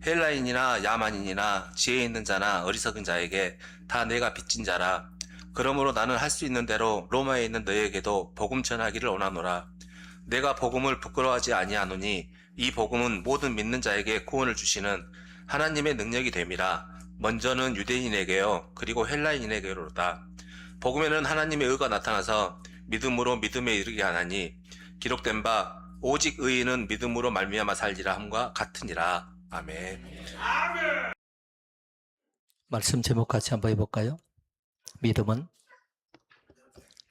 헬라인이나 야만인이나 지혜 있는 자나 어리석은 자에게 다 내가 빚진 자라. 그러므로 나는 할 수 있는 대로 로마에 있는 너희에게도 복음 전하기를 원하노라. 내가 복음을 부끄러워하지 아니하노니 이 복음은 모든 믿는 자에게 구원을 주시는 하나님의 능력이 됨이라. 먼저는 유대인에게요 그리고 헬라인에게로다. 복음에는 하나님의 의가 나타나서 믿음으로 믿음에 이르게 하나니 기록된 바 오직 의인은 믿음으로 말미암아 살리라 함과 같으니라. 아멘. 말씀 제목 같이 한번 해볼까요? 믿음은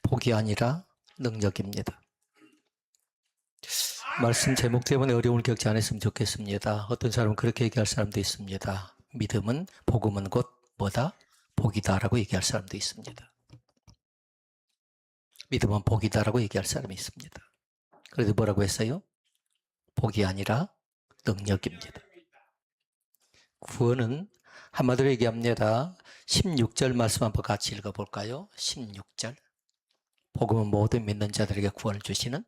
복이 아니라 능력입니다. 말씀 제목 때문에 어려움을 겪지 않았으면 좋겠습니다. 어떤 사람은 그렇게 얘기할 사람도 있습니다. 믿음은, 복음은 곧 뭐다? 복이다 라고 얘기할 사람도 있습니다. 믿음은 복이다 라고 얘기할 사람이 있습니다. 그래도 뭐라고 했어요? 복이 아니라 능력입니다. 구원은 한마디로 얘기합니다. 16절 말씀 한번 같이 읽어볼까요? 16절. 복음은 모든 믿는 자들에게 구원을 주시는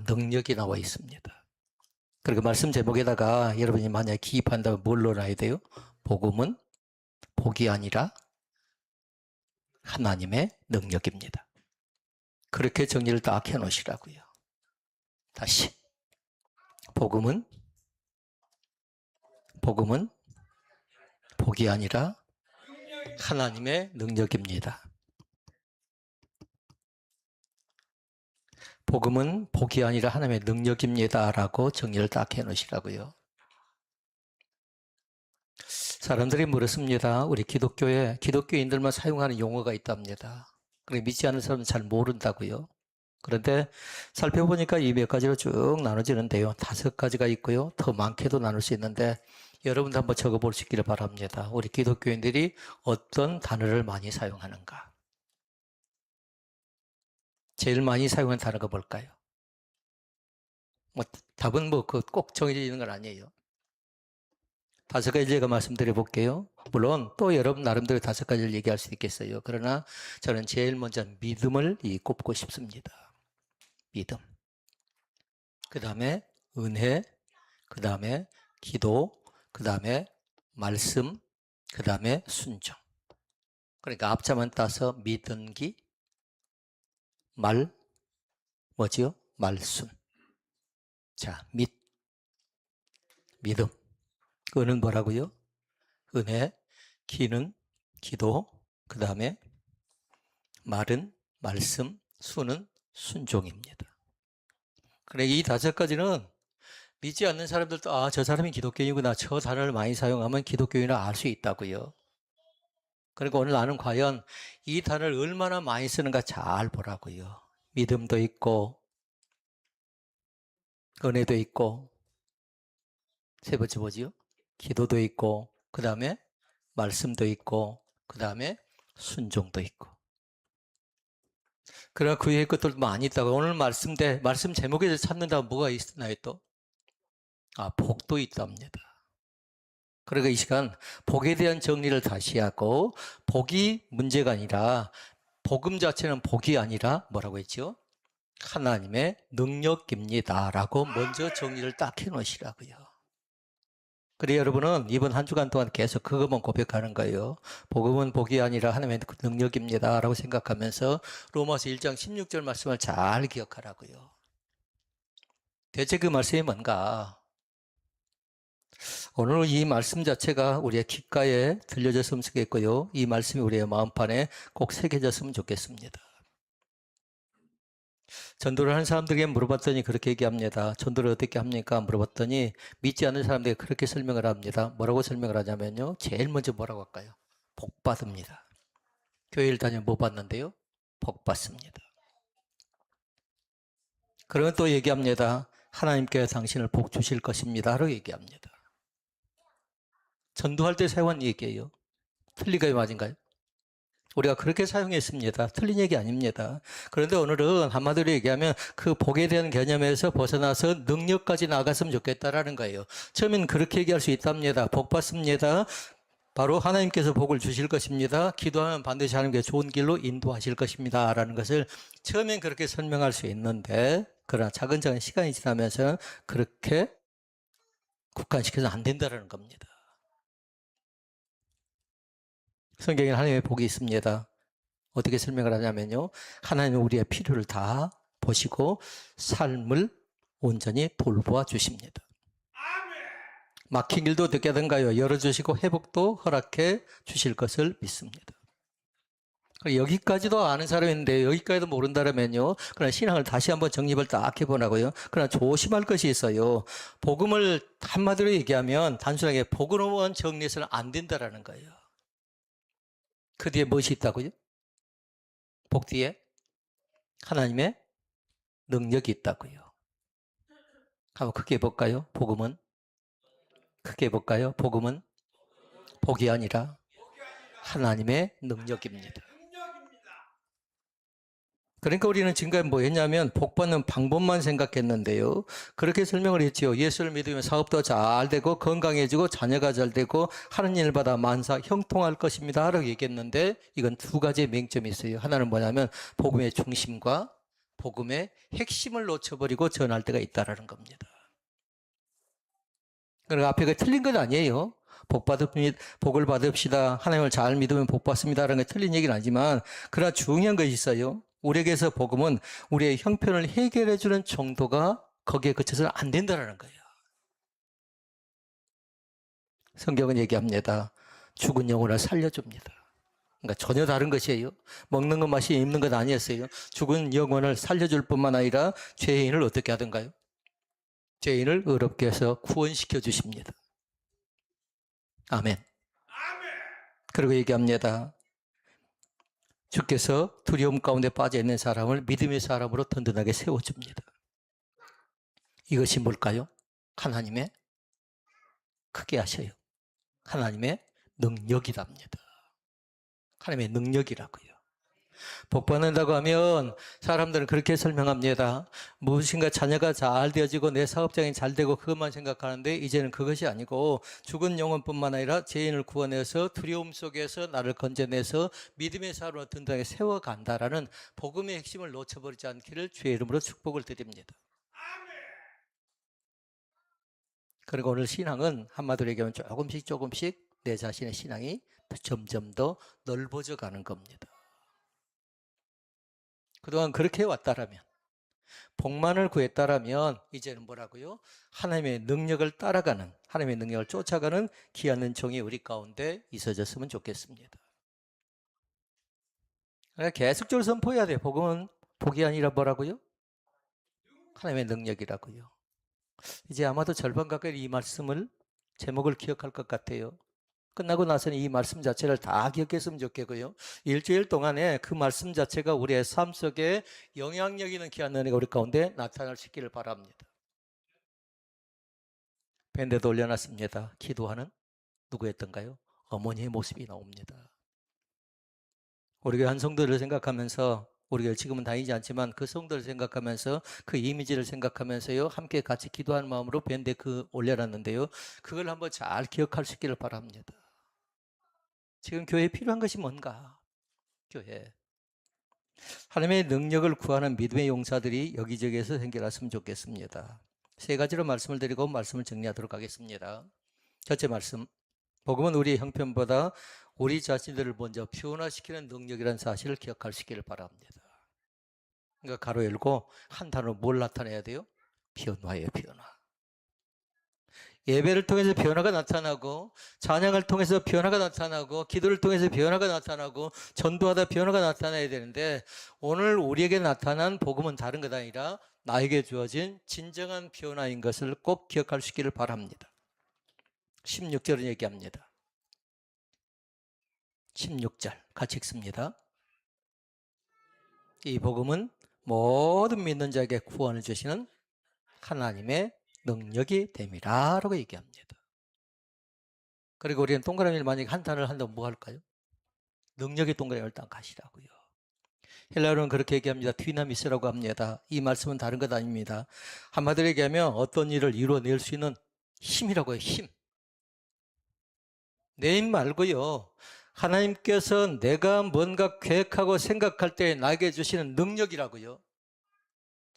능력이 나와 있습니다. 그리고 말씀 제목에다가 여러분이 만약에 기입한다면 뭘 넣어야 돼요? 복음은 복이 아니라 하나님의 능력입니다. 그렇게 정리를 딱 해놓으시라고요. 다시. 복음은 복이 아니라 하나님의 능력입니다. 복음은 복이 아니라 하나님의 능력입니다 라고 정리를 딱 해놓으시라고요. 사람들이 물었습니다. 우리 기독교인들만 사용하는 용어가 있답니다. 그래 믿지 않는 사람은 잘 모른다고요. 그런데 살펴보니까 이 몇 가지로 쭉 나눠지는데요. 5가지가 있고요. 더 많게도 나눌 수 있는데 여러분도 한번 적어볼 수 있기를 바랍니다. 우리 기독교인들이 어떤 단어를 많이 사용하는가. 제일 많이 사용하는 단어가 뭘까요? 답은 꼭 정해져 있는 건 아니에요. 5가지 제가 말씀드려 볼게요. 물론 또 여러분 나름대로 5가지를 얘기할 수 있겠어요. 그러나 저는 제일 먼저 믿음을 꼽고 싶습니다. 믿음. 그 다음에 은혜, 그 다음에 기도, 그 다음에 말씀, 그 다음에 순종. 그러니까 앞자만 따서 믿음기, 뭐지요? 말순. 자, 믿음. 은은 뭐라고요? 은혜, 기는 기도, 그 다음에 말은 말씀, 순은 순종입니다. 그래, 이 5가지는 믿지 않는 사람들도 저 사람이 기독교인이구나. 저 단어를 많이 사용하면 기독교인을 알 수 있다고요. 그리고 오늘 나는 과연 이 단어를 얼마나 많이 쓰는가 잘 보라고요. 믿음도 있고 은혜도 있고 세 번째 뭐지요? 기도도 있고 그 다음에 말씀도 있고 그 다음에 순종도 있고. 그러나 그 외의 것들도 많이 있다고. 오늘 말씀 제목에서 찾는다면 뭐가 있나요 또? 복도 있답니다. 그러니까 이 시간 복에 대한 정리를 다시 하고 복이 문제가 아니라 복음 자체는 복이 아니라 뭐라고 했죠? 하나님의 능력입니다 라고 먼저 정리를 딱 해놓으시라고요. 그래 여러분은 이번 한 주간 동안 계속 그것만 고백하는 거예요. 복음은 복이 아니라 하나님의 능력입니다 라고 생각하면서 로마서 1장 16절 말씀을 잘 기억하라고요. 대체 그 말씀이 뭔가? 오늘 이 말씀 자체가 우리의 귓가에 들려졌으면 좋겠고요. 이 말씀이 우리의 마음판에 꼭 새겨졌으면 좋겠습니다. 전도를 하는 사람들에게 물어봤더니 그렇게 얘기합니다. 전도를 어떻게 합니까? 물어봤더니 믿지 않는 사람들에게 그렇게 설명을 합니다. 뭐라고 설명을 하냐면요. 제일 먼저 뭐라고 할까요? 복 받습니다. 교회를 다니면 뭐 받는데요? 복 받습니다. 그러면 또 얘기합니다. 하나님께 당신을 복 주실 것입니다. 라고 얘기합니다. 전도할 때 사용한 얘기예요. 틀린가요? 맞은가요? 우리가 그렇게 사용했습니다. 틀린 얘기 아닙니다. 그런데 오늘은 한마디로 얘기하면 그 복에 대한 개념에서 벗어나서 능력까지 나갔으면 좋겠다라는 거예요. 처음엔 그렇게 얘기할 수 있답니다. 복 받습니다. 바로 하나님께서 복을 주실 것입니다. 기도하면 반드시 하나님께 좋은 길로 인도하실 것입니다. 라는 것을 처음엔 그렇게 설명할 수 있는데 그러나 차근차근 시간이 지나면서 그렇게 국한시켜서는 안 된다는 겁니다. 성경에 하나님의 복이 있습니다. 어떻게 설명을 하냐면요. 하나님은 우리의 필요를 다 보시고 삶을 온전히 돌보아 주십니다. 막힌 길도 어떻게 하던가요? 열어주시고 회복도 허락해 주실 것을 믿습니다. 여기까지도 아는 사람이 있는데 여기까지도 모른다면요. 그러나 신앙을 다시 한번 정립을 딱 해보라고요. 그러나 조심할 것이 있어요. 복음을 한마디로 얘기하면 단순하게 복음으로만 정리해서는 안 된다라는 거예요. 그 뒤에 무엇이 있다고요? 복 뒤에 하나님의 능력이 있다고요. 한번 크게 볼까요? 복음은? 크게 볼까요? 복음은 복이 아니라 하나님의 능력입니다. 그러니까 우리는 지금까지 뭐 했냐면 복 받는 방법만 생각했는데요. 그렇게 설명을 했지요. 예수를 믿으면 사업도 잘 되고 건강해지고 자녀가 잘 되고 하는 일마다 만사 형통할 것입니다 라고 얘기했는데 이건 두 가지의 맹점이 있어요. 하나는 뭐냐면 복음의 중심과 복음의 핵심을 놓쳐버리고 전할 때가 있다는 겁니다. 그러니까 앞에 그 틀린 건 아니에요. 복을 받읍시다. 하나님을 잘 믿으면 복 받습니다. 라는 게 틀린 얘기는 아니지만 그러나 중요한 것이 있어요. 우리에게서 복음은 우리의 형편을 해결해 주는 정도가 거기에 그쳐서는 안 된다는 거예요. 성경은 얘기합니다. 죽은 영혼을 살려줍니다. 그러니까 전혀 다른 것이에요. 먹는 것 맛이 입는 것 아니었어요. 죽은 영혼을 살려줄 뿐만 아니라 죄인을 어떻게 하던가요? 죄인을 의롭게 해서 구원시켜 주십니다. 아멘. 그리고 얘기합니다. 주께서 두려움 가운데 빠져 있는 사람을 믿음의 사람으로 든든하게 세워줍니다. 이것이 뭘까요? 하나님의 크게 하셔요. 하나님의 능력이랍니다. 하나님의 능력이라고요. 복 받는다고 하면 사람들은 그렇게 설명합니다. 무엇인가 자녀가 잘 되어지고 내 사업장이 잘 되고 그것만 생각하는데 이제는 그것이 아니고 죽은 영혼뿐만 아니라 죄인을 구원해서 두려움 속에서 나를 건져내서 믿음의 사람으로 든든하게 세워간다라는 복음의 핵심을 놓쳐버리지 않기를 주의 이름으로 축복을 드립니다. 그리고 오늘 신앙은 한마디로 얘기하면 조금씩 내 자신의 신앙이 점점 더 넓어져 가는 겁니다. 그동안 그렇게 왔다라면 복만을 구했다라면 이제는 뭐라고요? 하나님의 능력을 따라가는 하나님의 능력을 쫓아가는 귀한 종이 우리 가운데 있어졌으면 좋겠습니다. 그러니까 계속적으로 선포해야 돼요. 복음은 복이 아니라 뭐라고요? 하나님의 능력이라고요. 이제 아마도 절반 가까이 이 말씀을 제목을 기억할 것 같아요. 끝나고 나서는 이 말씀 자체를 다 기억했으면 좋겠고요. 일주일 동안에 그 말씀 자체가 우리의 삶 속에 영향력 있는 귀한 은혜가 우리 가운데 나타날 수 있기를 바랍니다. 밴드도 올려놨습니다. 기도하는 누구였던가요? 어머니의 모습이 나옵니다. 우리 교회 한 성도를 생각하면서 우리 교회 지금은 다니지 않지만 그 성도를 생각하면서 그 이미지를 생각하면서요 함께 같이 기도하는 마음으로 밴드에 올려놨는데요. 그걸 한번 잘 기억할 수 있기를 바랍니다. 지금 교회에 필요한 것이 뭔가? 교회. 하나님의 능력을 구하는 믿음의 용사들이 여기저기에서 생겨났으면 좋겠습니다. 세 가지로 말씀을 드리고 말씀을 정리하도록 하겠습니다. 첫째 말씀. 복음은 우리의 형편보다 우리 자신들을 먼저 변화시키는 능력이라는 사실을 기억할 수 있기를 바랍니다. 그러니까 가로 열고 한 단어로 뭘 나타내야 돼요? 변화예요, 변화. 예배를 통해서 변화가 나타나고 찬양을 통해서 변화가 나타나고 기도를 통해서 변화가 나타나고 전도하다 변화가 나타나야 되는데 오늘 우리에게 나타난 복음은 다른 것 아니라 나에게 주어진 진정한 변화인 것을 꼭 기억할 수 있기를 바랍니다. 16절은 얘기합니다. 16절 같이 읽습니다. 이 복음은 모든 믿는 자에게 구원을 주시는 하나님의 능력이 됨이라 라고 얘기합니다. 그리고 우리는 동그라미를 만약에 한 단어를 한다면 뭐 할까요? 능력의 동그라미를 딱 가시라고요. 헬라어는 그렇게 얘기합니다. 디나미스라고 합니다. 이 말씀은 다른 것 아닙니다. 한마디로 얘기하면 어떤 일을 이루어낼 수 있는 힘이라고 해요. 힘. 내 힘 말고요. 하나님께서 내가 뭔가 계획하고 생각할 때 나에게 주시는 능력이라고요.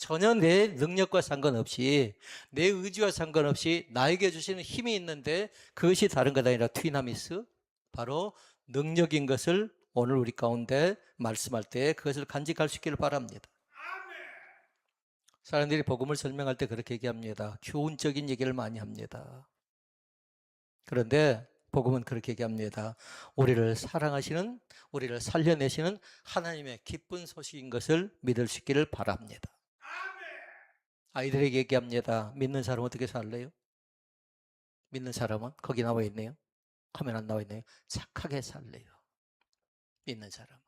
전혀 내 능력과 상관없이 내 의지와 상관없이 나에게 주시는 힘이 있는데 그것이 다른 것 아니라 튀나미스, 바로 능력인 것을 오늘 우리 가운데 말씀할 때 그것을 간직할 수 있기를 바랍니다. 사람들이 복음을 설명할 때 그렇게 얘기합니다. 교훈적인 얘기를 많이 합니다. 그런데 복음은 그렇게 얘기합니다. 우리를 사랑하시는, 우리를 살려내시는 하나님의 기쁜 소식인 것을 믿을 수 있기를 바랍니다. 아이들에게 얘기합니다. 믿는 사람은 어떻게 살래요? 믿는 사람은 거기 나와 있네요. 화면 안 나와 있네요. 착하게 살래요. 믿는 사람은.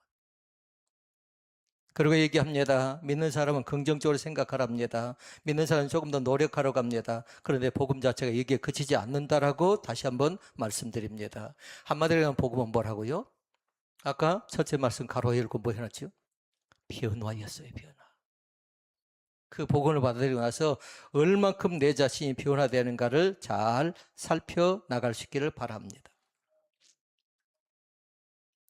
그리고 얘기합니다. 믿는 사람은 긍정적으로 생각하랍니다. 믿는 사람은 조금 더 노력하러 갑니다. 그런데 복음 자체가 여기에 그치지 않는다라고 다시 한번 말씀드립니다. 한마디로 하면 복음은 뭐라고요? 아까 첫째 말씀 가로 열고 뭐 해놨죠? 변화였어요. 변화. 그 복음을 받아들이고 나서 얼만큼 내 자신이 변화되는가를 잘 살펴나갈 수 있기를 바랍니다.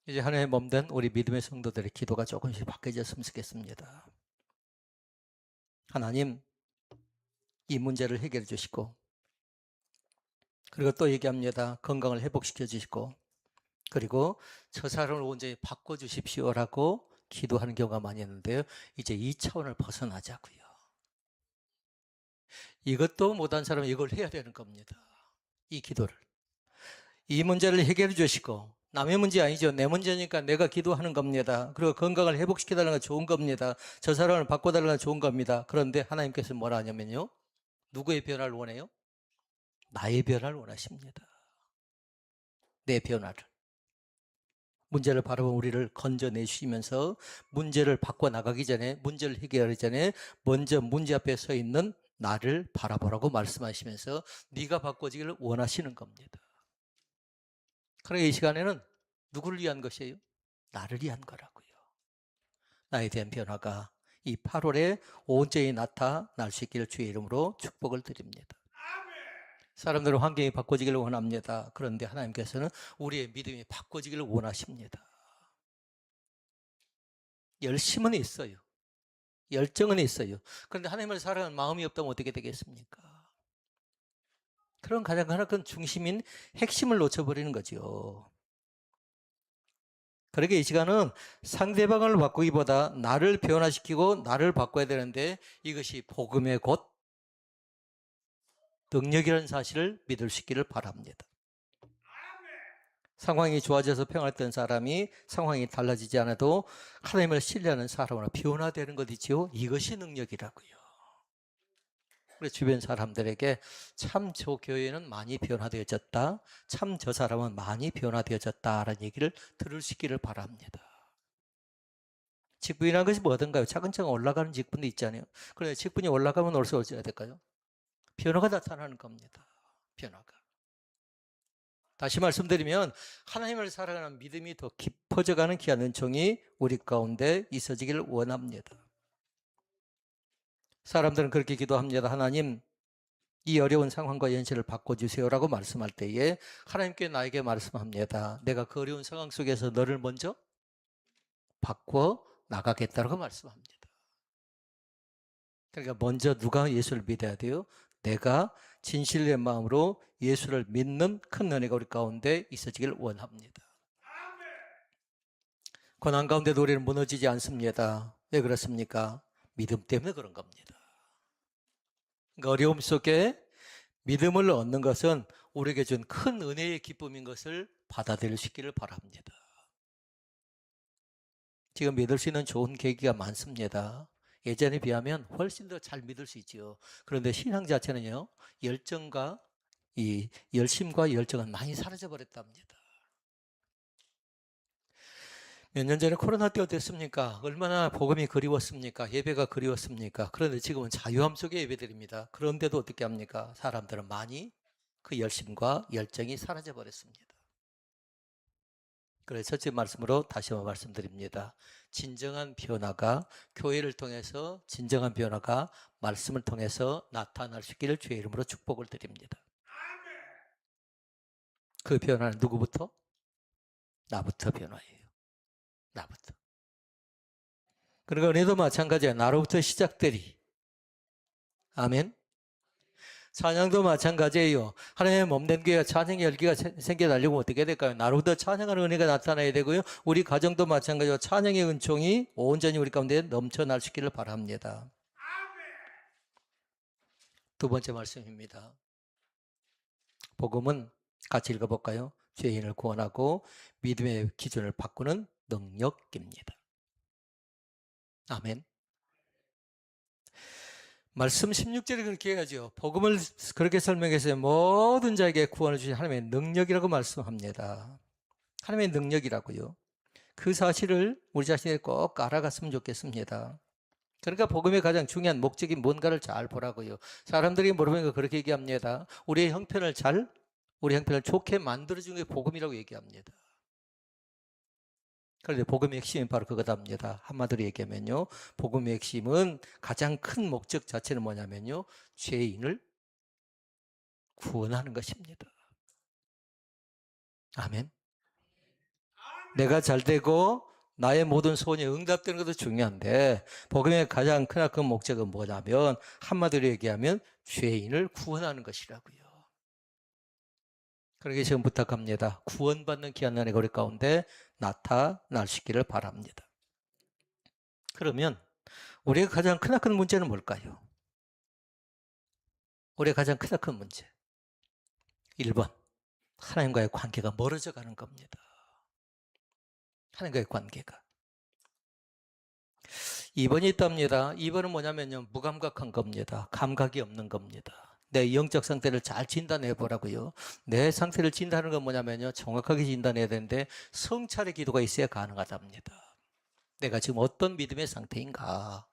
이제 하나님의 몸된 우리 믿음의 성도들의 기도가 조금씩 바뀌어졌으면 좋겠습니다. 하나님, 이 문제를 해결해 주시고, 그리고 또 얘기합니다. 건강을 회복시켜 주시고, 그리고 저 사람을 온전히 바꿔 주십시오라고 기도하는 경우가 많이 있는데요. 이제 이 차원을 벗어나자고요. 이것도 못한 사람은 이걸 해야 되는 겁니다. 이 기도를. 이 문제를 해결해 주시고, 남의 문제 아니죠. 내 문제니까 내가 기도하는 겁니다. 그리고 건강을 회복시켜달라는 건 좋은 겁니다. 저 사람을 바꿔달라는 건 좋은 겁니다. 그런데 하나님께서 뭐라 하냐면요. 누구의 변화를 원해요? 나의 변화를 원하십니다. 내 변화를. 문제를 바라본 우리를 건져내시면서 문제를 바꿔나가기 전에, 문제를 해결하기 전에 먼저 문제 앞에 서 있는 나를 바라보라고 말씀하시면서 네가 바꿔지기를 원하시는 겁니다. 그러니까 이 시간에는 누구를 위한 것이에요? 나를 위한 거라고요. 나에 대한 변화가 이 8월에 온전히 나타날 수 있기를 주의 이름으로 축복을 드립니다. 사람들은 환경이 바꿔지기를 원합니다. 그런데 하나님께서는 우리의 믿음이 바꿔지기를 원하십니다. 열심은 있어요. 열정은 있어요. 그런데 하나님을 사랑하는 마음이 없다면 어떻게 되겠습니까? 그런 가장 큰 중심인 핵심을 놓쳐버리는 거죠. 그러게 이 시간은 상대방을 바꾸기보다 나를 변화시키고 나를 바꿔야 되는데 이것이 복음의 곧 능력이라는 사실을 믿을 수 있기를 바랍니다. 상황이 좋아져서 평안했던 사람이 상황이 달라지지 않아도 하나님을 신뢰하는 사람으로 변화되는 것 있지요. 이것이 능력이라고요. 우리 주변 사람들에게 참 저 교회는 많이 변화되어졌다. 참 저 사람은 많이 변화되어졌다라는 얘기를 들을 수 있기를 바랍니다. 직분이라는 것이 뭐든가요? 차근차근 올라가는 직분도 있잖아요. 그런데 직분이 올라가면 올수록 어찌해야 될까요? 변화가 나타나는 겁니다. 변화가. 다시 말씀드리면 하나님을 사랑하는 믿음이 더 깊어져가는 귀한 은총이 우리 가운데 있어지기를 원합니다. 사람들은 그렇게 기도합니다. 하나님, 이 어려운 상황과 현실을 바꿔주세요라고 말씀할 때에 하나님께 나에게 말씀합니다. 내가 그 어려운 상황 속에서 너를 먼저 바꿔 나가겠다라고 말씀합니다. 그러니까 먼저 누가 예수를 믿어야 돼요? 내가 진실의 마음으로 예수를 믿는 큰 은혜가 우리 가운데 있어지길 원합니다. 고난 가운데도 우리는 무너지지 않습니다. 왜 그렇습니까? 믿음 때문에 그런 겁니다. 그러니까 어려움 속에 믿음을 얻는 것은 우리에게 준 큰 은혜의 기쁨인 것을 받아들일 수 있기를 바랍니다. 지금 믿을 수 있는 좋은 계기가 많습니다. 예전에 비하면 훨씬 더 잘 믿을 수 있죠. 그런데 신앙 자체는요, 열정과 이 열심과 열정은 많이 사라져 버렸답니다. 몇 년 전에 코로나 때 어땠습니까? 얼마나 복음이 그리웠습니까? 예배가 그리웠습니까? 그런데 지금은 자유함 속에 예배드립니다. 그런데도 어떻게 합니까? 사람들은 많이 그 열심과 열정이 사라져 버렸습니다. 그래서 첫째 말씀으로 다시 한번 말씀드립니다. 진정한 변화가 교회를 통해서 진정한 변화가 말씀을 통해서 나타날 수 있기를 주의 이름으로 축복을 드립니다. 그 변화는 누구부터? 나부터 변화예요. 나부터. 그러니까 은혜도 마찬가지야. 나로부터 시작되리. 아멘. 찬양도 마찬가지예요. 하나님의 몸된 교회가 찬양의 열기가 생겨나려면 어떻게 될까요? 나로부터 찬양하는 은혜가 나타나야 되고요. 우리 가정도 마찬가지로 찬양의 은총이 온전히 우리 가운데 넘쳐날 수 있기를 바랍니다. 두 번째 말씀입니다. 복음은 같이 읽어볼까요? 죄인을 구원하고 믿음의 기준을 바꾸는 능력입니다. 아멘. 말씀 16절에 그렇게 해야죠. 복음을 그렇게 설명해서 모든 자에게 구원을 주신 하나님의 능력이라고 말씀합니다. 하나님의 능력이라고요. 그 사실을 우리 자신이 꼭 알아갔으면 좋겠습니다. 그러니까 복음의 가장 중요한 목적이 뭔가를 잘 보라고요. 사람들이 모르면 그렇게 얘기합니다. 우리 형편을 좋게 만들어주는 게 복음이라고 얘기합니다. 그런데 복음의 핵심은 바로 그거답니다. 한마디로 얘기하면요. 복음의 핵심은 가장 큰 목적 자체는 뭐냐면요. 죄인을 구원하는 것입니다. 아멘. 내가 잘 되고 나의 모든 소원이 응답되는 것도 중요한데 복음의 가장 크나큰 목적은 뭐냐면 한마디로 얘기하면 죄인을 구원하는 것이라고요. 그러기 지금 부탁합니다. 구원받는 귀한 날의 거리 가운데 나타날 수 있기를 바랍니다. 그러면 우리가 가장 크나큰 문제는 뭘까요? 우리가 가장 크나큰 문제 1번 하나님과의 관계가 멀어져 가는 겁니다. 하나님과의 관계가 2번이 있답니다. 2번은 뭐냐면요. 무감각한 겁니다. 감각이 없는 겁니다. 내 영적 상태를 잘 진단해 보라고요. 내 상태를 진단하는 건 뭐냐면요. 정확하게 진단해야 되는데 성찰의 기도가 있어야 가능하답니다. 내가 지금 어떤 믿음의 상태인가?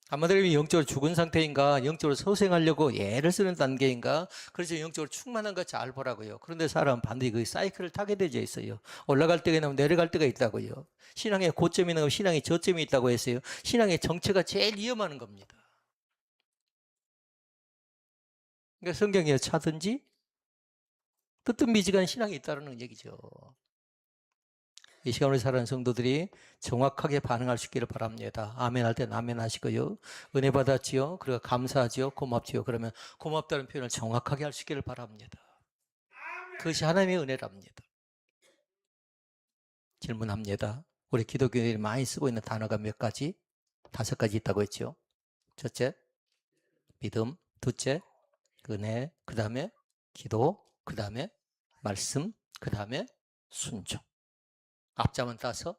한마디로 영적으로 죽은 상태인가? 영적으로 소생하려고 애를 쓰는 단계인가? 그래서 영적으로 충만한 거 잘 보라고요. 그런데 사람은 반드시 그 사이클을 타게 되어 있어요. 올라갈 때가 있으면 내려갈 때가 있다고요. 신앙의 고점이 있는 거 신앙의 저점이 있다고 했어요. 신앙의 정체가 제일 위험한 겁니다. 그러니까 성경에 차든지 뜨뜻미지근한 신앙이 있다는 얘기죠. 이 시간을 살아가는 성도들이 정확하게 반응할 수 있기를 바랍니다. 아멘 할 땐 아멘 하시고요. 은혜 받았지요? 그리고 감사하지요? 고맙지요? 그러면 고맙다는 표현을 정확하게 할 수 있기를 바랍니다. 그것이 하나님의 은혜랍니다. 질문합니다. 우리 기독교인들이 많이 쓰고 있는 단어가 몇 가지? 5가지 있다고 했죠. 첫째, 믿음. 둘째, 은혜. 그 다음에 기도. 그 다음에 말씀. 그 다음에 순종. 앞자만 따서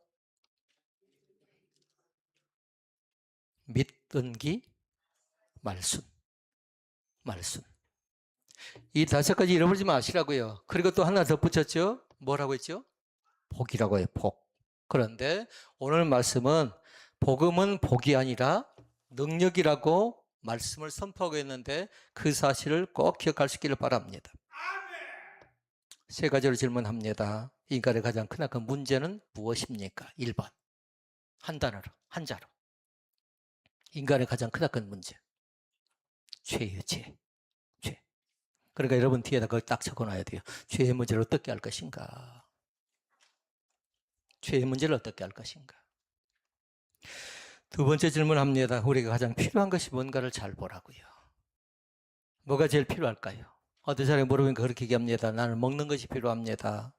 믿은기 말순. 이 5가지 잃어버리지 마시라고요. 그리고 또 하나 덧붙였죠. 뭐라고 했죠? 복이라고 해요. 복. 그런데 오늘 말씀은 복음은 복이 아니라 능력이라고 말씀을 선포하고 있는데 그 사실을 꼭 기억할 수 있기를 바랍니다. 3가지로 질문합니다. 인간의 가장 크나큰 문제는 무엇입니까? 1번. 한 단어로, 한 자로. 인간의 가장 크나큰 문제. 죄예요, 죄. 그러니까 여러분 뒤에다 그걸 딱 적어놔야 돼요. 죄의 문제를 어떻게 할 것인가? 죄의 문제를 어떻게 할 것인가? 두 번째 질문합니다. 우리가 가장 필요한 것이 뭔가를 잘 보라고요. 뭐가 제일 필요할까요? 어떤 사람이 물어보면 그렇게 얘기합니다. 나는 먹는 것이 필요합니다.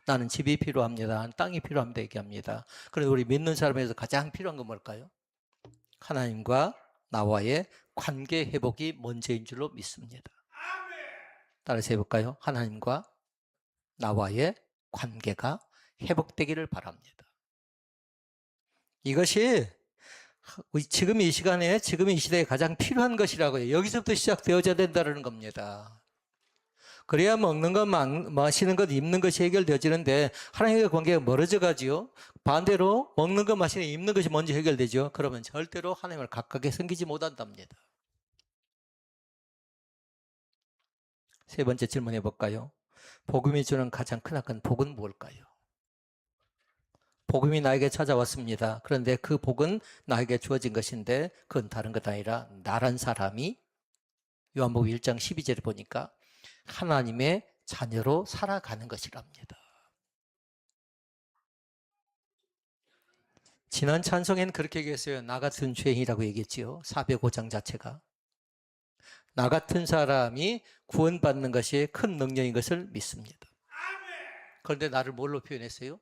나는 집이 필요합니다. 나는 땅이 필요합니다. 얘기합니다. 그런데 우리 믿는 사람에서 가장 필요한 건 뭘까요? 하나님과 나와의 관계 회복이 먼저인 줄로 믿습니다. 따라서 해볼까요? 하나님과 나와의 관계가 회복되기를 바랍니다. 이것이 지금 이 시간에, 지금 이 시대에 가장 필요한 것이라고요. 여기서부터 시작되어져야 된다는 겁니다. 그래야 먹는 것, 마시는 것, 입는 것이 해결되어지는데 하나님과 관계가 멀어져 가지요. 반대로 먹는 것, 마시는 것, 입는 것이 먼저 해결되죠. 그러면 절대로 하나님을 가깝게 섬기지 못한답니다. 3번째 질문해 볼까요? 복음이 주는 가장 크나큰 복은 뭘까요? 복음이 나에게 찾아왔습니다. 그런데 그 복은 나에게 주어진 것인데 그건 다른 것 아니라 나란 사람이 요한복음 1장 12절에 보니까 하나님의 자녀로 살아가는 것이랍니다. 지난 찬송에는 그렇게 얘기했어요. 나 같은 죄인이라고 얘기했지요. 405장 자체가. 나 같은 사람이 구원받는 것이 큰 능력인 것을 믿습니다. 그런데 나를 뭘로 표현했어요?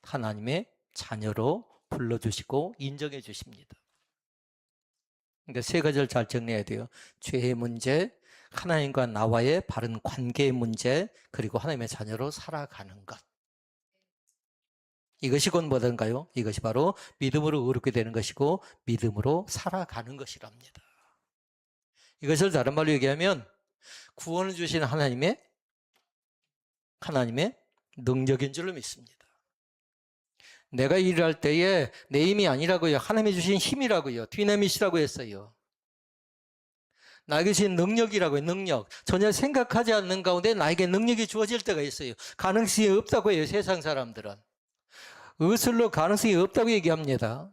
하나님의 자녀로 불러주시고 인정해 주십니다. 그러니까 세 가지를 잘 정리해야 돼요. 죄의 문제, 하나님과 나와의 바른 관계의 문제, 그리고 하나님의 자녀로 살아가는 것. 이것이 곧 뭐든가요? 이것이 바로 믿음으로 의롭게 되는 것이고 믿음으로 살아가는 것이랍니다. 이것을 다른 말로 얘기하면 구원을 주신 하나님의 능력인 줄로 믿습니다. 내가 일을 할 때에 내 힘이 아니라고요. 하나님이 주신 힘이라고요. 디나밋이라고 했어요. 나에게 주신 능력이라고요. 능력. 전혀 생각하지 않는 가운데 나에게 능력이 주어질 때가 있어요. 가능성이 없다고 해요. 세상 사람들은. 의술로 가능성이 없다고 얘기합니다.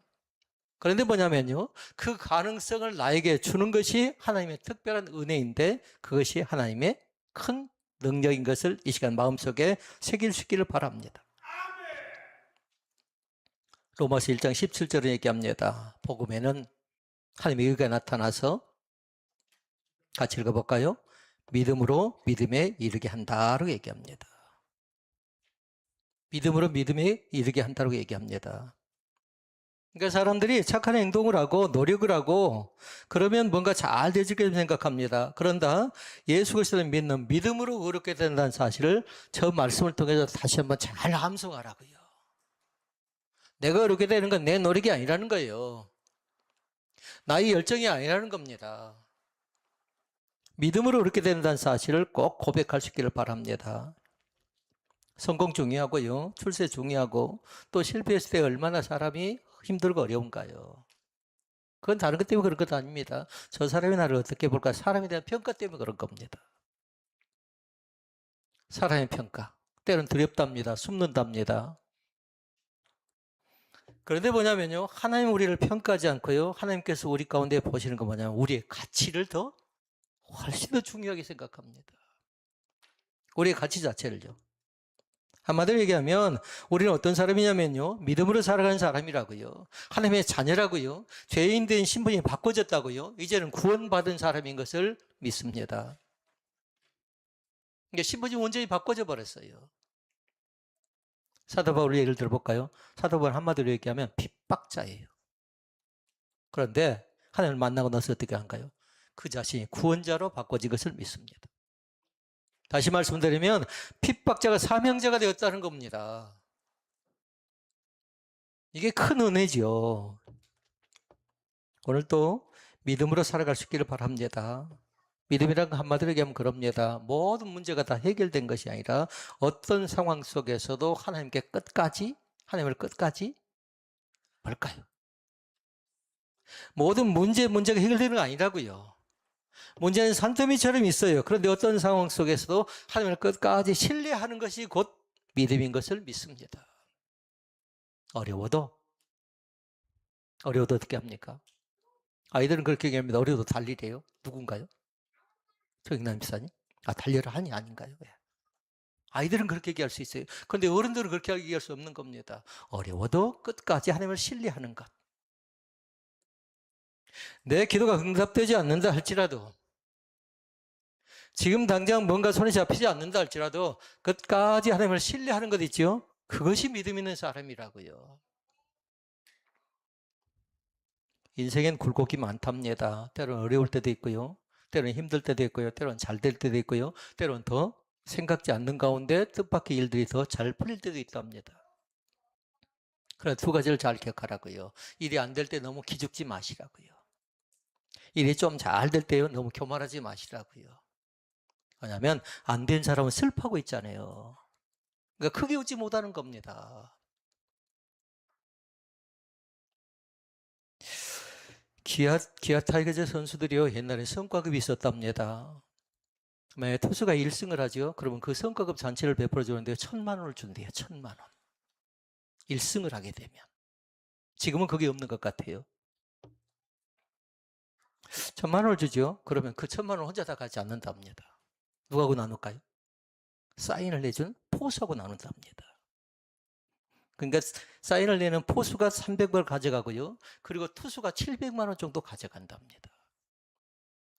그런데 뭐냐면요. 그 가능성을 나에게 주는 것이 하나님의 특별한 은혜인데 그것이 하나님의 큰 능력인 것을 이 시간 마음속에 새길 수 있기를 바랍니다. 로마서 1장 17절에 얘기합니다. 복음에는 하나님의 의가 나타나서 같이 읽어볼까요? 믿음으로 믿음에 이르게 한다라고 얘기합니다. 믿음으로 믿음에 이르게 한다고 얘기합니다. 그러니까 사람들이 착한 행동을 하고 노력을 하고 그러면 뭔가 잘 되질 거라고 생각합니다. 그런다 예수 그리스도를 믿는 믿음으로 의롭게 된다는 사실을 저 말씀을 통해서 다시 한번 잘 함송하라고요. 내가 의롭게 되는 건 내 노력이 아니라는 거예요. 나의 열정이 아니라는 겁니다. 믿음으로 의롭게 된다는 사실을 꼭 고백할 수 있기를 바랍니다. 성공 중요하고요. 출세 중요하고 또 실패했을 때 얼마나 사람이 힘들고 어려운가요. 그건 다른 것 때문에 그런 것도 아닙니다. 저 사람이 나를 어떻게 볼까? 사람에 대한 평가 때문에 그런 겁니다. 사람의 평가. 때로는 두렵답니다. 숨는답니다. 그런데 뭐냐면요. 하나님 우리를 평가하지 않고요. 하나님께서 우리 가운데 보시는 건 뭐냐면 우리의 가치를 훨씬 더 중요하게 생각합니다. 우리의 가치 자체를요. 한마디로 얘기하면 우리는 어떤 사람이냐면요. 믿음으로 살아가는 사람이라고요. 하나님의 자녀라고요. 죄인 된 신분이 바꿔졌다고요. 이제는 구원받은 사람인 것을 믿습니다. 그러니까 신분이 완전히 바꿔져 버렸어요. 사도 바울 예를 들어볼까요? 사도 바울 한마디로 얘기하면 핍박자예요. 그런데 하나님을 만나고 나서 어떻게 한가요? 그 자신이 구원자로 바꿔진 것을 믿습니다. 다시 말씀드리면 핍박자가 사명자가 되었다는 겁니다. 이게 큰 은혜죠. 오늘도 믿음으로 살아갈 수 있기를 바랍니다. 믿음이란 건 한마디로 얘기하면 그럽니다. 모든 문제가 다 해결된 것이 아니라 어떤 상황 속에서도 하나님을 끝까지 뭘까요? 모든 문제가 해결되는 거 아니라고요. 문제는 산더미처럼 있어요. 그런데 어떤 상황 속에서도 하나님을 끝까지 신뢰하는 것이 곧 믿음인 것을 믿습니다. 어려워도 어떻게 합니까? 아이들은 그렇게 얘기합니다. 어려워도 달리래요. 누군가요? 정익남 집사님? 달려라 하니 아닌가요? 아이들은 그렇게 얘기할 수 있어요. 그런데 어른들은 그렇게 얘기할 수 없는 겁니다. 어려워도 끝까지 하나님을 신뢰하는 것. 내 기도가 응답되지 않는다 할지라도 지금 당장 뭔가 손에 잡히지 않는다 할지라도 끝까지 하나님을 신뢰하는 것 있죠? 그것이 믿음 있는 사람이라고요. 인생엔 굴곡이 많답니다. 때로는 어려울 때도 있고요. 때로는 힘들 때도 있고요. 때로는 잘 될 때도 있고요. 때로는 더 생각지 않는 가운데 뜻밖의 일들이 더 잘 풀릴 때도 있답니다. 그래서 두 가지를 잘 기억하라고요. 일이 안 될 때 너무 기죽지 마시라고요. 일이 좀 잘 될 때요. 너무 교만하지 마시라고요. 왜냐하면 안 된 사람은 슬퍼하고 있잖아요. 그러니까 크게 웃지 못하는 겁니다. 기아 타이거즈 선수들이요. 옛날에 성과급이 있었답니다. 만약에 투수가 1승을 하죠. 그러면 그 성과급 전체를 베풀어 주는데 1,000만 원을 준대요. 1,000만 원. 1승을 하게 되면. 지금은 그게 없는 것 같아요. 1,000만 원을 주죠. 그러면 그 1,000만 원 혼자 다 가지 않는답니다. 누구하고 나눌까요? 사인을 해준 포수하고 나눈답니다. 그러니까 사인을 내는 포수가 300을 가져가고요. 그리고 투수가 700만 원 정도 가져간답니다.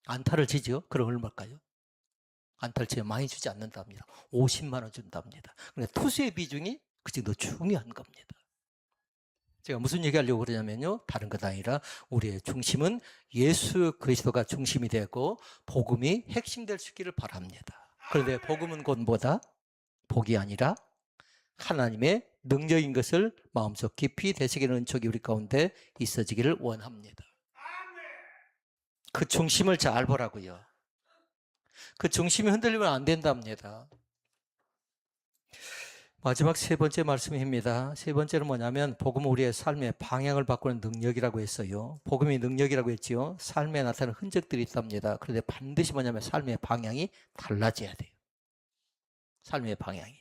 안타를 치죠. 그럼 얼마일까요? 안타를 치면 많이 주지 않는답니다. 50만 원 준답니다. 그러니까 투수의 비중이 그 정도 중요한 겁니다. 제가 무슨 얘기하려고 그러냐면요. 다른 것 아니라 우리의 중심은 예수 그리스도가 중심이 되고 복음이 핵심될 수 있기를 바랍니다. 그런데 복음은 곧 뭐다? 복이 아니라 하나님의 능력인 것을 마음속 깊이 되새기는 은총이 우리 가운데 있어지기를 원합니다. 그 중심을 잘 보라고요. 그 중심이 흔들리면 안 된답니다. 마지막 세 번째 말씀입니다. 세 번째는 뭐냐면 복음은 우리의 삶의 방향을 바꾸는 능력이라고 했어요. 복음이 능력이라고 했지요. 삶에 나타나는 흔적들이 있답니다. 그런데 반드시 뭐냐면 삶의 방향이 달라져야 돼요. 삶의 방향이.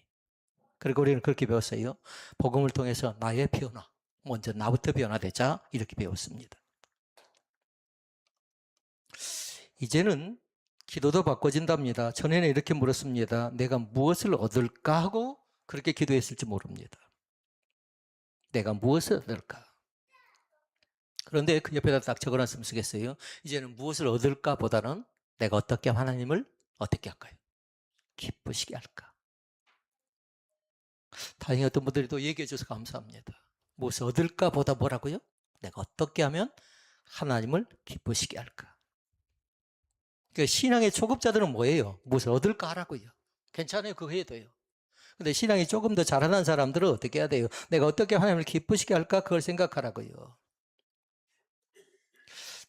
그리고 우리는 그렇게 배웠어요. 복음을 통해서 나의 변화, 먼저 나부터 변화되자 이렇게 배웠습니다. 이제는 기도도 바꿔진답니다. 전에는 이렇게 물었습니다. 내가 무엇을 얻을까 하고 그렇게 기도했을지 모릅니다. 내가 무엇을 얻을까? 그런데 그 옆에다 딱 적어놨으면 쓰겠어요. 이제는 무엇을 얻을까 보다는 내가 어떻게 하나님을 어떻게 할까요? 기쁘시게 할까? 다행히 어떤 분들이 또 얘기해 줘서 감사합니다. 무엇을 얻을까 보다 뭐라고요? 내가 어떻게 하면 하나님을 기쁘시게 할까? 그러니까 신앙의 초급자들은 뭐예요? 무엇을 얻을까 하라고요. 괜찮아요. 그거 해도요. 근데 신앙이 조금 더 자라난 사람들은 어떻게 해야 돼요? 내가 어떻게 하나님을 기쁘시게 할까? 그걸 생각하라고요.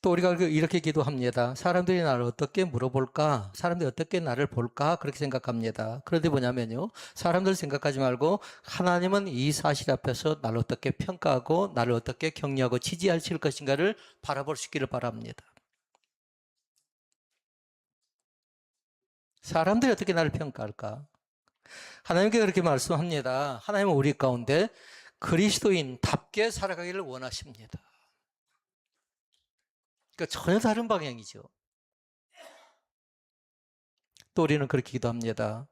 또 우리가 이렇게 기도합니다. 사람들이 나를 어떻게 물어볼까? 사람들이 어떻게 나를 볼까? 그렇게 생각합니다. 그런데 뭐냐면요. 사람들 생각하지 말고 하나님은 이 사실 앞에서 나를 어떻게 평가하고 나를 어떻게 격려하고 지지하실 것인가를 바라볼 수 있기를 바랍니다. 사람들이 어떻게 나를 평가할까? 하나님께 그렇게 말씀합니다. 하나님은 우리 가운데 그리스도인답게 살아가기를 원하십니다. 그러니까 전혀 다른 방향이죠. 또 우리는 그렇게 기도합니다.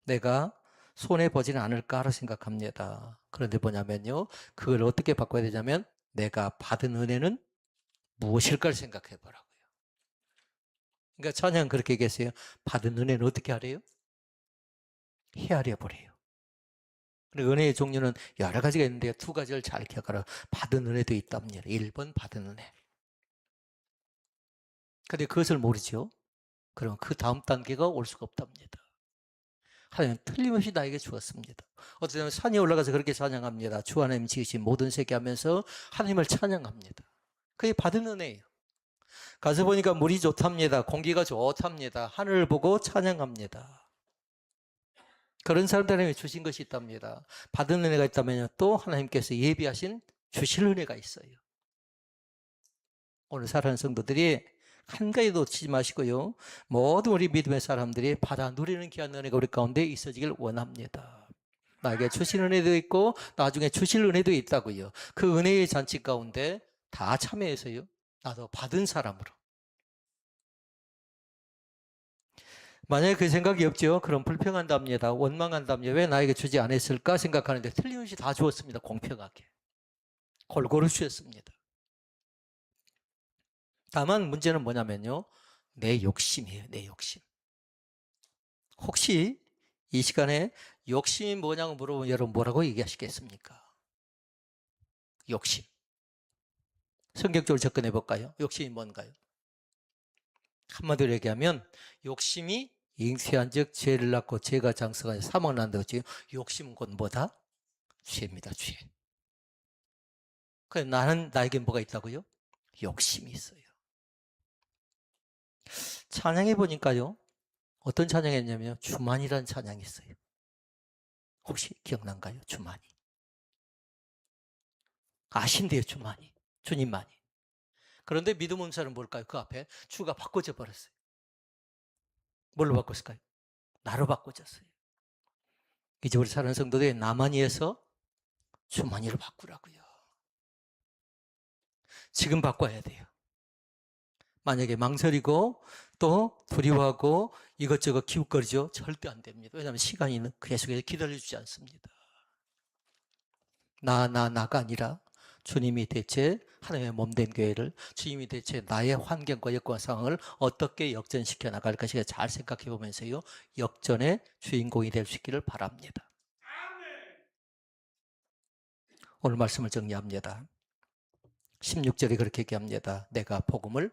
내가 손해보지는 않을까라 생각합니다. 그런데 뭐냐면요. 그걸 어떻게 바꿔야 되냐면 내가 받은 은혜는 무엇일까를 생각해 보라고요. 그러니까 찬양 그렇게 얘기했어요. 받은 은혜는 어떻게 하래요? 헤아려 보래요. 그리고 은혜의 종류는 여러 가지가 있는데 두 가지를 잘 기억하라. 받은 은혜도 있답니다. 1번 받은 은혜. 근데 그것을 모르죠. 그럼 그 다음 단계가 올 수가 없답니다. 하나님은 틀림없이 나에게 주었습니다. 어떤 사람은 산에 올라가서 그렇게 찬양합니다. 주 하나님 지으신 모든 세계 하면서 하나님을 찬양합니다. 그게 받은 은혜예요. 가서 보니까 물이 좋답니다. 공기가 좋답니다. 하늘을 보고 찬양합니다. 그런 사람들에게 주신 것이 있답니다. 받은 은혜가 있다면 또 하나님께서 예비하신 주실 은혜가 있어요. 오늘 사랑하는 성도들이 한 가지도 놓치지 마시고요. 모든 우리 믿음의 사람들이 받아 누리는 귀한 은혜가 우리 가운데 있어지길 원합니다. 나에게 주신 은혜도 있고 나중에 주실 은혜도 있다고요. 그 은혜의 잔치 가운데 다 참여해서요. 나도 받은 사람으로. 만약에 그 생각이 없죠. 그럼 불평한답니다. 원망한답니다. 왜 나에게 주지 않았을까 생각하는데 틀림없이 다 주었습니다. 공평하게. 골고루 주셨습니다. 다만 문제는 뭐냐면요. 내 욕심이에요. 내 욕심. 혹시 이 시간에 욕심이 뭐냐고 물어보면 여러분 뭐라고 얘기하시겠습니까? 욕심. 성격적으로 접근해 볼까요? 욕심이 뭔가요? 한마디로 얘기하면 욕심이 잉태한 즉 죄를 낳고 죄가 장성하여 사망을 낳는다고 했죠. 욕심은 곧 뭐다? 죄입니다. 죄. 그래서 나에게 뭐가 있다고요? 욕심이 있어요. 찬양해 보니까요. 어떤 찬양이었냐면 주만이라는 찬양이 있어요. 혹시 기억난가요? 주만이. 아신대요. 주만이. 주님만이. 그런데 믿음 없는 사람은 뭘까요? 그 앞에 주가 바꿔져 버렸어요. 뭘로 바꿨을까요? 나로 바꿔졌어요. 이제 우리 사는 성도들이 나만이에서 주만이로 바꾸라고요. 지금 바꿔야 돼요. 만약에 망설이고 또 두려워하고 이것저것 기웃거리죠. 절대 안 됩니다. 왜냐하면 시간이 계속해서 기다려주지 않습니다. 나가 아니라 주님이 대체 하나님의 몸된 교회를, 주님이 대체 나의 환경과 여건 상황을 어떻게 역전시켜 나갈 것인가 잘 생각해 보면서요, 역전의 주인공이 될 수 있기를 바랍니다. 오늘 말씀을 정리합니다. 16절에 그렇게 얘기합니다. 내가 복음을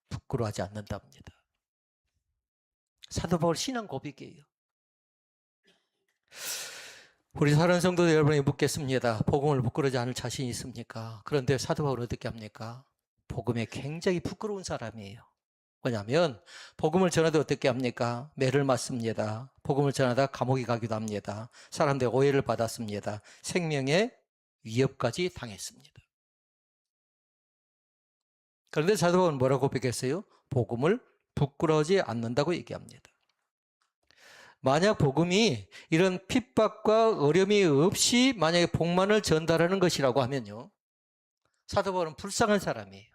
부끄러워하지 않는답니다. 사도 바울 신앙 고백이에요. 우리 사랑하는 성도 여러분에게 묻겠습니다. 복음을 부끄러워하지 않을 자신이 있습니까? 그런데 사도 바울은 어떻게 합니까? 복음에 굉장히 부끄러운 사람이에요. 왜냐하면 복음을 전하다 어떻게 합니까? 매를 맞습니다. 복음을 전하다 감옥에 가기도 합니다. 사람들의 오해를 받았습니다. 생명의 위협까지 당했습니다. 그런데 사도 바울은 뭐라고 고백했어요? 복음을 부끄러워하지 않는다고 얘기합니다. 만약 복음이 이런 핍박과 어려움이 없이 만약에 복만을 전달하는 것이라고 하면요, 사도 바울은 불쌍한 사람이에요.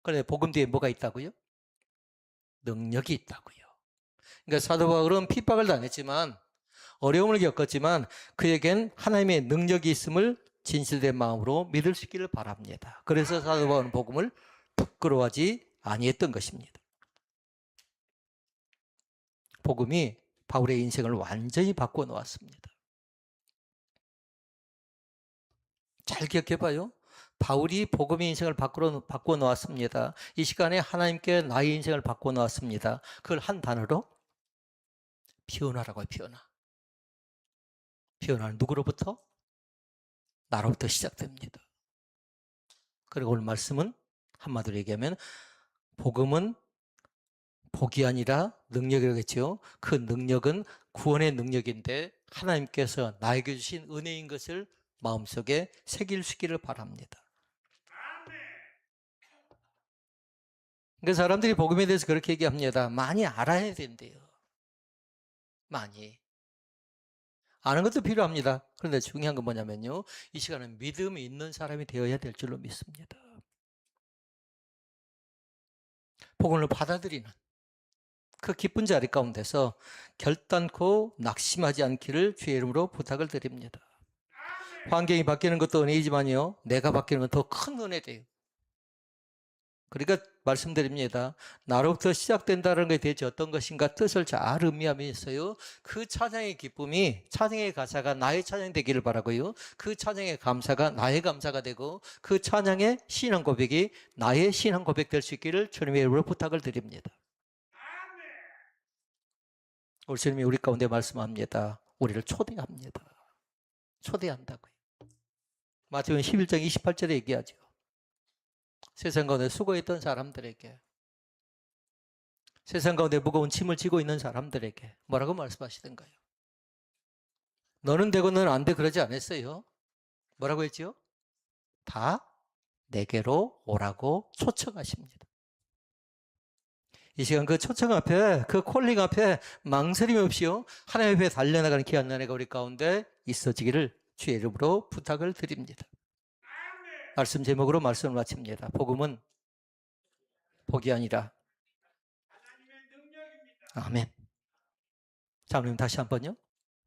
그런데 복음 뒤에 뭐가 있다고요? 능력이 있다고요. 그러니까 사도 바울은 핍박을 당했지만, 어려움을 겪었지만 그에겐 하나님의 능력이 있음을 진실된 마음으로 믿을 수 있기를 바랍니다. 그래서 사도 바울은 복음을 부끄러워하지 아니했던 것입니다. 복음이 바울의 인생을 완전히 바꾸어 놓았습니다. 잘 기억해봐요. 바울이 복음의 인생을 바꾸어 놓았습니다. 이 시간에 하나님께 나의 인생을 바꾸어 놓았습니다. 그걸 한 단어로 피어나라고 해요. 피어나는 누구로부터? 나로부터 시작됩니다. 그리고 오늘 말씀은 한마디로 얘기하면 복음은 복이 아니라 능력이라고 했죠. 그 능력은 구원의 능력인데 하나님께서 나에게 주신 은혜인 것을 마음속에 새길 수 있기를 바랍니다. 그러니까 사람들이 복음에 대해서 그렇게 얘기합니다. 많이 알아야 된대요. 많이. 아는 것도 필요합니다. 그런데 중요한 건 뭐냐면요, 이 시간은 믿음이 있는 사람이 되어야 될 줄로 믿습니다. 복음을 받아들이는 그 기쁜 자리 가운데서 결단코 낙심하지 않기를 주의 이름으로 부탁을 드립니다. 환경이 바뀌는 것도 은혜이지만요, 내가 바뀌는 건 더 큰 은혜돼요. 그러니까 말씀드립니다. 나로부터 시작된다는 것에 대해서 어떤 것인가 뜻을 잘 의미하면서요, 그 찬양의 기쁨이, 찬양의 가사가 나의 찬양 되기를 바라고요, 그 찬양의 감사가 나의 감사가 되고, 그 찬양의 신앙 고백이 나의 신앙 고백 될 수 있기를 주님의 이름으로 부탁을 드립니다. 우리 주님이 우리 가운데 말씀합니다. 우리를 초대합니다. 초대한다고요. 마태복음 11장 28절에 얘기하죠. 세상 가운데 수고했던 사람들에게, 세상 가운데 무거운 짐을 지고 있는 사람들에게 뭐라고 말씀하시던가요? 너는 되고 너는 안 돼 그러지 않았어요. 뭐라고 했죠? 다 내게로 오라고 초청하십니다. 이 시간 그 초청 앞에, 그 콜링 앞에 망설임 없이요, 하나님 앞에 달려나가는 귀한 은혜가 우리 가운데 있어지기를 주의 이름으로 부탁을 드립니다. 말씀 제목으로 말씀을 마칩니다. 복음은 복이 아니라, 아멘. 자, 그럼 다시 한번요.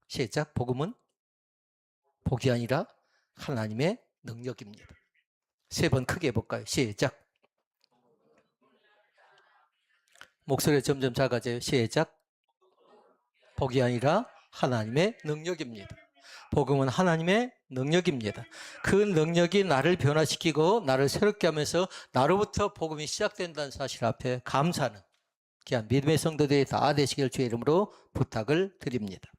시작. 복음은 복이 아니라 하나님의 능력입니다. 세 번 크게 해볼까요? 시작. 목소리 점점 작아져요. 시작. 복이 아니라 하나님의 능력입니다. 복음은 하나님의 능력입니다. 그 능력이 나를 변화시키고 나를 새롭게 하면서 나로부터 복음이 시작된다는 사실 앞에 감사하는 귀한 믿음의 성도들이 다 되시길 주의 이름으로 부탁을 드립니다.